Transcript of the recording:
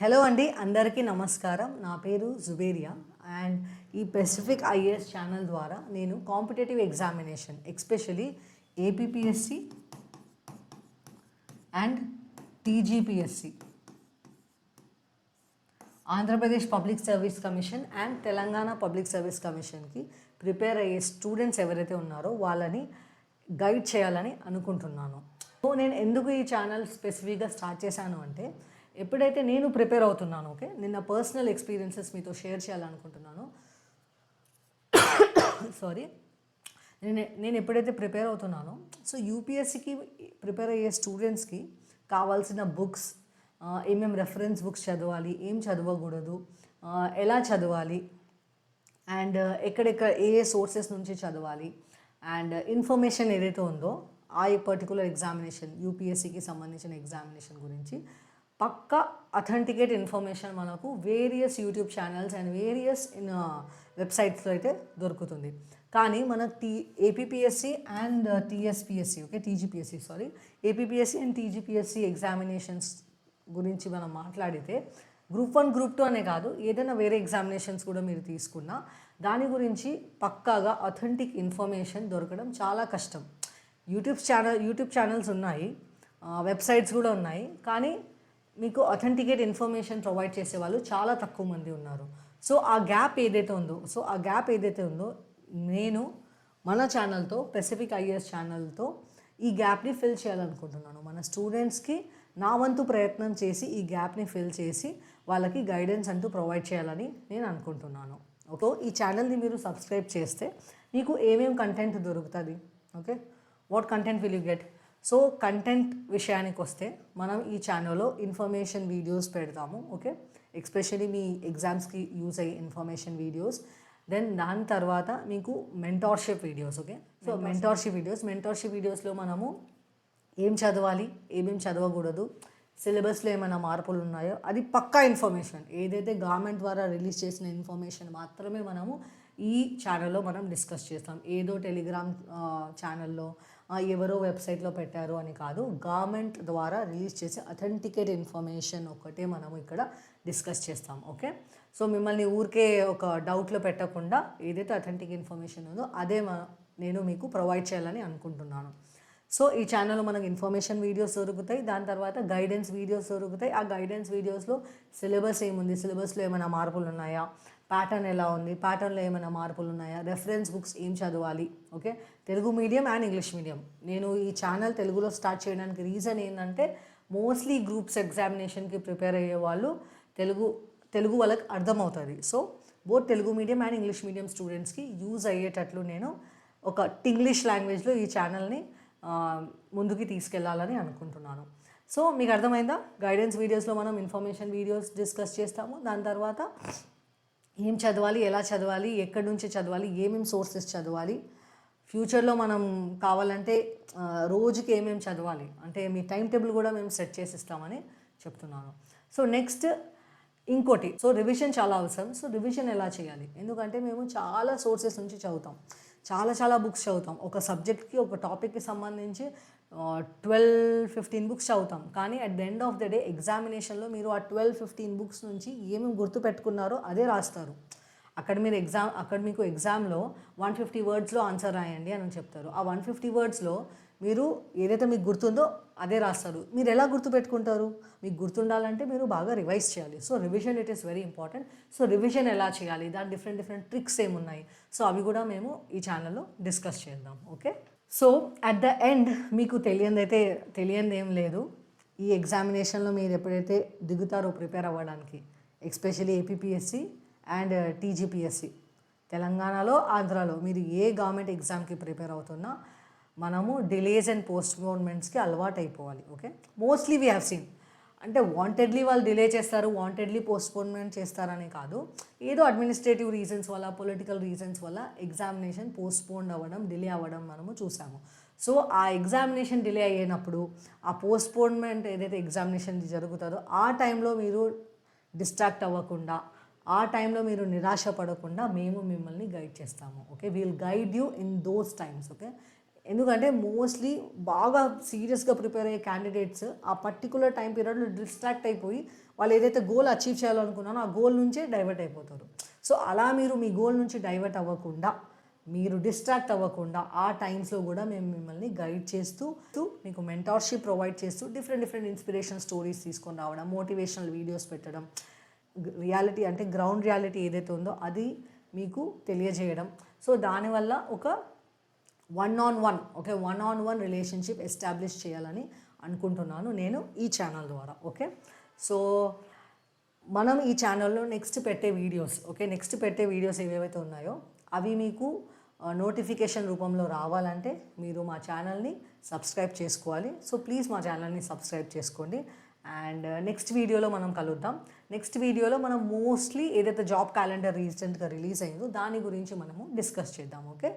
Hello అండి, అందరికీ నమస్కారం. నా పేరు జుబేరియా అండ్ ఈ పెసిఫిక్ ఐఏఎస్ ఛానల్ ద్వారా నేను competitive examination especially APPSC and TGPSC, Andhra Pradesh public service commission and Telangana public service కమిషన్కి ప్రిపేర్ అయ్యే స్టూడెంట్స్ ఎవరైతే ఉన్నారో వాళ్ళని గైడ్ చేయాలని అనుకుంటున్నాను. సో నేను ఎందుకు ఈ ఛానల్ స్పెసిఫిక్గా స్టార్ట్ చేశాను అంటే, ఎప్పుడైతే నేను ప్రిపేర్ అవుతున్నాను, నిన్న పర్సనల్ ఎక్స్పీరియన్సెస్ మీతో షేర్ చేయాలనుకుంటున్నాను. సారీ, నేను ఎప్పుడైతే ప్రిపేర్ అవుతున్నానో, సో యూపీఎస్సికి ప్రిపేర్ అయ్యే స్టూడెంట్స్కి కావాల్సిన బుక్స్, ఏమేమి రెఫరెన్స్ బుక్స్ చదవాలి, ఏం చదవకూడదు, ఎలా చదవాలి అండ్ ఎక్కడెక్కడ ఏ సోర్సెస్ నుంచి చదవాలి అండ్ ఇన్ఫర్మేషన్ ఏదైతే ఉందో ఆ పర్టికులర్ ఎగ్జామినేషన్ యూపీఎస్సికి సంబంధించిన ఎగ్జామినేషన్ గురించి పక్కా అథెంటికేట్ ఇన్ఫర్మేషన్ మనకు various YouTube channels and various వెబ్సైట్స్లో అయితే దొరుకుతుంది. కానీ మన APPSC and TSPSC TGPSC APPSC and TGPSC examinations గురించి మనం మాట్లాడితే గ్రూప్ 1 గ్రూప్ 2 అనే కాదు, ఏదైనా వేరే ఎగ్జామినేషన్స్ కూడా మీరు తీసుకున్నా దాని గురించి పక్కాగా అథెంటిక్ ఇన్ఫర్మేషన్ దొరకడం చాలా కష్టం. యూట్యూబ్ ఛానల్స్ ఉన్నాయి, వెబ్సైట్స్ కూడా ఉన్నాయి, కానీ మీకు అథెంటికేట్ ఇన్ఫర్మేషన్ ప్రొవైడ్ చేసే వాళ్ళు చాలా తక్కువ మంది ఉన్నారు. సో ఆ గ్యాప్ ఏదైతే ఉందో నేను మన ఛానల్తో, పెసిఫిక్ ఐఏఎస్ ఛానల్తో ఈ గ్యాప్ని ఫిల్ చేయాలనుకుంటున్నాను. మన స్టూడెంట్స్కి నా వంతు ప్రయత్నం చేసి ఈ గ్యాప్ని ఫిల్ చేసి వాళ్ళకి గైడెన్స్ అంటూ ప్రొవైడ్ చేయాలని నేను అనుకుంటున్నాను. ఓకే, ఈ ఛానల్ని మీరు సబ్స్క్రైబ్ చేస్తే మీకు ఏమేమి కంటెంట్ దొరుకుతుంది. Okay, what content will you get? So content విషయానికి వస్తే మనం ఈ ఛానల్లో ఇన్ఫర్మేషన్ వీడియోస్ పెడతాము. ఓకే, ఎస్పెషలీ మీ ఎగ్జామ్స్కి యూజ్ అయ్యే ఇన్ఫర్మేషన్ వీడియోస్. దెన్ దాని తర్వాత మీకు mentorship videos. Okay, so mentorship వీడియోస్లో మనము ఏం చదవాలి, ఏమేమి చదవకూడదు, సిలబస్లో ఏమైనా మార్పులు ఉన్నాయో అది పక్కా ఇన్ఫర్మేషన్, ఏదైతే గవర్నమెంట్ ద్వారా రిలీజ్ చేసిన ఇన్ఫర్మేషన్ మాత్రమే మనము ఈ ఛానల్లో మనం డిస్కస్ చేస్తాం. ఏదో టెలిగ్రామ్ ఛానల్లో ఎవరో వెబ్సైట్లో పెట్టారు అని కాదు, గవర్నమెంట్ ద్వారా రిలీజ్ చేసే అథెంటికేట్ ఇన్ఫర్మేషన్ ఒకటే మనము ఇక్కడ డిస్కస్ చేస్తాం. ఓకే, సో మిమ్మల్ని ఊరికే ఒక డౌట్లో పెట్టకుండా ఏదైతే అథెంటిక్ ఇన్ఫర్మేషన్ ఉందో అదే నేను మీకు ప్రొవైడ్ చేయాలని అనుకుంటున్నాను. సో ఈ ఛానల్లో మనకు ఇన్ఫర్మేషన్ వీడియోస్ దొరుకుతాయి, దాని తర్వాత గైడెన్స్ వీడియోస్ దొరుకుతాయి. ఆ గైడెన్స్ వీడియోస్లో సిలబస్ ఏముంది, సిలబస్లో ఏమైనా మార్పులు ఉన్నాయా, ప్యాటర్న్ ఎలా ఉంది, ప్యాటర్న్లో ఏమైనా మార్పులు ఉన్నాయా, రెఫరెన్స్ బుక్స్ ఏం చదవాలి. Okay, Telugu medium and English medium. నేను ఈ ఛానల్ తెలుగులో స్టార్ట్ చేయడానికి రీజన్ ఏంటంటే, మోస్ట్లీ గ్రూప్స్ ఎగ్జామినేషన్కి ప్రిపేర్ అయ్యే వాళ్ళు తెలుగు వాళ్ళకి అర్థమవుతుంది. So both Telugu medium and English medium స్టూడెంట్స్కి యూజ్ అయ్యేటట్లు నేను ఒక ఇంగ్లీష్ లాంగ్వేజ్లో ఈ ఛానల్ని ముందుకి తీసుకెళ్లాలని అనుకుంటున్నాను. సో మీకు అర్థమైందా? గైడెన్స్ వీడియోస్లో మనం ఇన్ఫర్మేషన్ వీడియోస్ డిస్కస్ చేస్తాము. దాని తర్వాత ఏం చదవాలి, ఎలా చదవాలి, ఎక్కడి నుంచి చదవాలి, ఏమేమి సోర్సెస్ చదవాలి, ఫ్యూచర్లో మనం కావాలంటే రోజుకి ఏమేమి చదవాలి అంటే మీ టైం టేబుల్ కూడా మేము సెట్ చేసి ఇస్తామని చెప్తున్నాను. సో నెక్స్ట్ ఇంకోటి, సో రివిజన్ చాలా అవసరం. సో రివిజన్ ఎలా చేయాలి? ఎందుకంటే మేము చాలా సోర్సెస్ నుంచి చదువుతాం, చాలా బుక్స్ చదువుతాం. ఒక సబ్జెక్ట్కి, ఒక టాపిక్కి సంబంధించి 12-15 బుక్స్ చదువుతాం. కానీ at the end of the day ఎగ్జామినేషన్లో మీరు ఆ 12-15 బుక్స్ నుంచి ఏమేమి గుర్తుపెట్టుకున్నారో అదే రాస్తారు. అక్కడ మీకు ఎగ్జామ్లో 150 వర్డ్స్లో ఆన్సర్ రాయండి అని చెప్తారు. ఆ 150 వర్డ్స్లో మీరు ఏదైతే మీకు గుర్తుందో అదే రాస్తారు. మీరు ఎలా గుర్తుపెట్టుకుంటారు? మీకు గుర్తుండాలంటే మీరు బాగా రివైజ్ చేయాలి. So revision it is very important. So revision ఎలా చేయాలి, దాని డిఫరెంట్ ట్రిక్స్ ఏమున్నాయి, సో అవి కూడా మేము ఈ ఛానల్లో డిస్కస్ చేద్దాం. Okay, so at the end మీకు తెలియంది ఏం లేదు. ఈ ఎగ్జామినేషన్లో మీరు ఎప్పుడైతే దిగుతారో ప్రిపేర్ అవ్వడానికి, ఎస్పెషలీ ఏపీపీఎస్సి అండ్ టీజీపీఎస్సి, తెలంగాణలో ఆంధ్రాలో మీరు ఏ గవర్నమెంట్ ఎగ్జామ్కి ప్రిపేర్ అవుతున్నా మనము డిలేస్ అండ్ పోస్ట్పోన్మెంట్స్కి అలవాటు అయిపోవాలి. Okay, mostly we have seen, అంటే వాంటెడ్లీ వాళ్ళు డిలే చేస్తారు, వాంటెడ్లీ పోస్ట్పోన్మెంట్ చేస్తారని కాదు, ఏదో అడ్మినిస్ట్రేటివ్ రీజన్స్ వల్ల, పొలిటికల్ రీజన్స్ వల్ల ఎగ్జామినేషన్ పోస్ట్పోన్ అవ్వడం, డిలే అవ్వడం మనము చూసాము. సో ఆ ఎగ్జామినేషన్ డిలే అయినప్పుడు ఆ పోస్ట్పోన్మెంట్ ఏదైతే ఎగ్జామినేషన్ జరుగుతుందో ఆ టైంలో మీరు డిస్ట్రాక్ట్ అవ్వకుండా, ఆ టైంలో మీరు నిరాశ పడకుండా మేము మిమ్మల్ని గైడ్ చేస్తాము. Okay, we'll guide you in those times. Okay, ఎందుకంటే మోస్ట్లీ బాగా సీరియస్గా ప్రిపేర్ అయ్యే క్యాండిడేట్స్ ఆ పర్టికులర్ టైం పీరియడ్లో డిస్ట్రాక్ట్ అయిపోయి వాళ్ళు ఏదైతే గోల్ అచీవ్ చేయాలనుకున్నారో ఆ గోల్ నుంచే డైవర్ట్ అయిపోతారు. సో అలా మీరు మీ గోల్ నుంచి డైవర్ట్ అవ్వకుండా, మీరు డిస్ట్రాక్ట్ అవ్వకుండా ఆ టైమ్స్లో కూడా మేము మిమ్మల్ని గైడ్ చేస్తూ మీకు మెంటార్షిప్ ప్రొవైడ్ చేస్తూ డిఫరెంట్ ఇన్స్పిరేషన్ స్టోరీస్ తీసుకొని రావడం, మోటివేషనల్ వీడియోస్ పెట్టడం, రియాలిటీ అంటే గ్రౌండ్ రియాలిటీ ఏదైతే ఉందో అది మీకు తెలియజేయడం. సో దానివల్ల ఒక one on one relationship establish చేయాలని అనుకుంటున్నాను నేను ఈ ఛానల్ ద్వారా. ఓకే, సో మనం ఈ ఛానల్లో నెక్స్ట్ పెట్టే వీడియోస్ ఏవేవైతే ఉన్నాయో అవి మీకు నోటిఫికేషన్ రూపంలో రావాలంటే మీరు మా ఛానల్ని సబ్స్క్రైబ్ చేసుకోవాలి. సో ప్లీజ్ మా ఛానల్ని సబ్స్క్రైబ్ చేసుకోండి. అండ్ నెక్స్ట్ వీడియోలో మనం కలుద్దాం. నెక్స్ట్ వీడియోలో మనం మోస్ట్లీ ఏదైతే జాబ్ క్యాలెండర్ రీసెంట్గా రిలీజ్ అయిందో దాని గురించి మనము డిస్కస్ చేద్దాం. ఓకే.